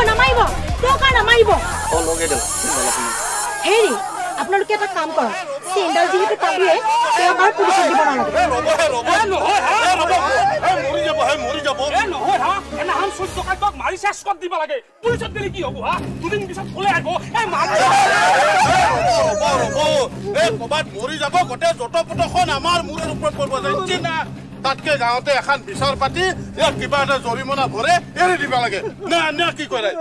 নামাইব টকা নামাইব হেৰি আপোনালোকে এটা কাম কৰক চেণ্ডাল যিহেতু পাবিয়ে এবাৰ পুলিচক দিব নালাগে মৰি যাব নহয় হা এনে হাম 14 টকাক মাৰি শেষ কৰি দিব লাগে পুলিচত দিলে কি হ'ব হা দুদিন পিছত ওলাই আহিব এই মাৰি এই কবাত মৰি যাব গোটে জটপটখন আমাৰ মূৰৰ ওপৰত পৰিব যাইছে না তাতকে গাঁৱতে এখন বিচাৰ পাতি ইয়াক কিবা এটা জৰিমনা ভৰে এৰি দিব লাগে না না কি কৰে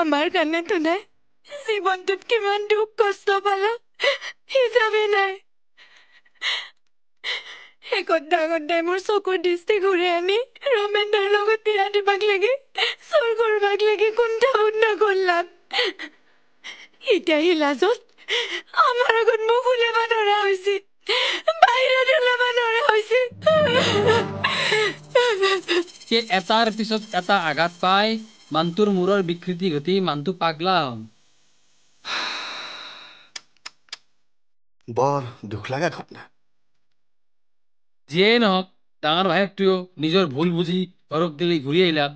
আমাৰ কাৰণে তো নাই জীৱনটোত কিমান দুখ কষ্ট পালা হিচাপে নাই একদাই মোৰ চকুৰ দৃষ্টি ঘূৰাই আনি ৰমেন্দ্ৰৰ লগত বিয়া দিবাক লাগি চোৰ কৰবাক লাগি কোনটা উন্না কৰলাম এতিয়া সি লাজত আমাৰ আগত মোক ওলাব নোৱাৰা হৈছে বাহিৰত ওলাব নোৱাৰা হৈছে এটাৰ পিছত এটা আঘাত পাই মানটোৰ মূৰৰ বিকৃতি ঘটি মানটো পাগলা হল বৰ দুখ লগা ঘটনা যিয়ে নহওক ডাঙৰ ভায়েকটোও নিজৰ ভুল বুজি ঘৰক দিলি ঘূৰি আহিলা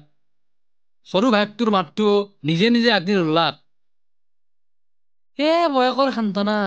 সৰু ভায়েকটোৰ মাতটো নিজে নিজে আগদিন ওলাক বয়সৰ সান্তনা